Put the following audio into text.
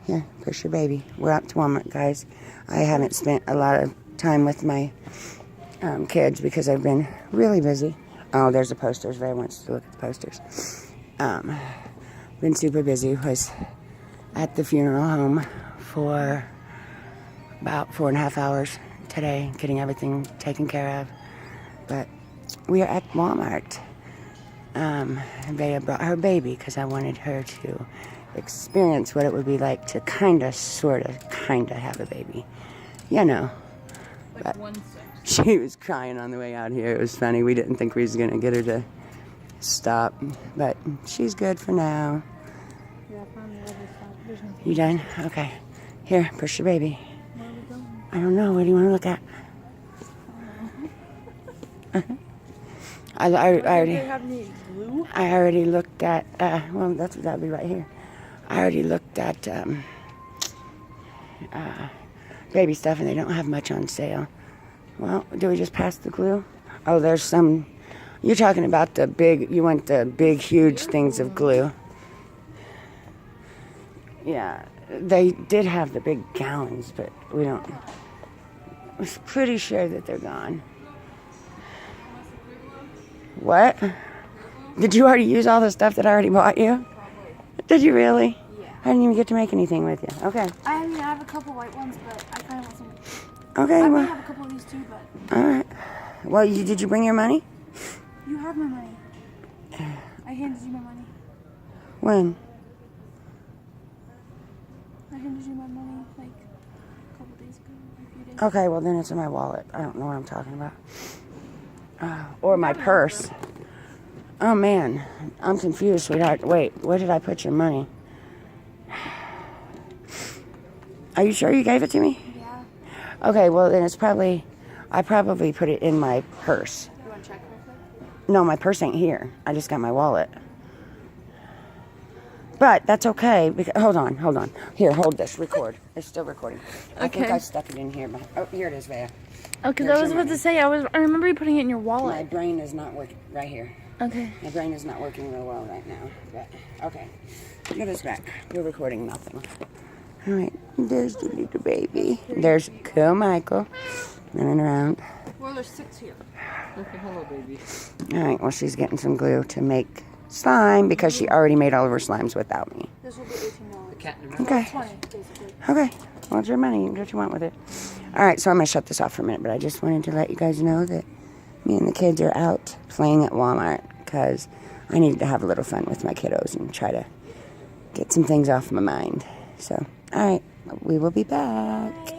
Here, push your baby. We're up to Walmart, guys. I haven't spent a lot of time with my kids because I've been really busy. Oh, there's the posters. Ray wants to look at the posters. Been super busy. Was at the funeral home for about 4.5 hours today, getting everything taken care of. But we are at Walmart. Vaehs brought her baby because I wanted her to experience what it would be like to kinda have a baby. You know. But she was crying on the way out here. It was funny. We didn't think we was going to get her to stop. But she's good for now. You done? Okay. Here, push your baby. I don't know. What do you want to look at? I already looked at, well, that'll be right here. I already looked at baby stuff, and they don't have much on sale. Well, do we just pass the glue? Oh, there's some, you're talking about the big, you want the big, huge things of glue. Yeah, they did have the big gallons, but we don't, I was pretty sure that they're gone. What? Did you already use all the stuff that I already bought you? Did you really? Yeah. I didn't even get to make anything with you. Okay. I mean, I have a couple white ones, but I kind of want some. Okay, I well. might have a couple of these too, but. Alright. Well, did you bring your money? You have my money. I handed you my money. When? I handed you my money like a couple days ago, a few days. Okay, well then it's in my wallet. I don't know what I'm talking about. Or my purse. Oh man, I'm confused, sweetheart. Wait, where did I put your money? Are you sure you gave it to me? Yeah. Okay, well then I probably put it in my purse. You want to check real quick? No, my purse ain't here. I just got my wallet. But that's okay. Because, hold on. Here, hold this. Record. It's still recording. Okay. I think I stuck it in here. Oh, here it is, Vaehs. Oh, because I was about to say, I remember you putting it in your wallet. My brain is not working. Right here. Okay. My brain is not working real well right now. But, okay. Give this back. We're recording nothing. All right. There's the little baby. There's cool Michael running around. Well, there's 6 here. Okay, hello, baby. All right. Well, she's getting some glue to make slime because she already made all of her slimes without me. This will be $18. Cat in the Okay. 20, basically. Okay. Well, it's your money. You can do what you want with it. All right. So I'm going to shut this off for a minute, but I just wanted to let you guys know that me and the kids are out playing at Walmart because I needed to have a little fun with my kiddos and try to get some things off my mind. So, all right. We will be back.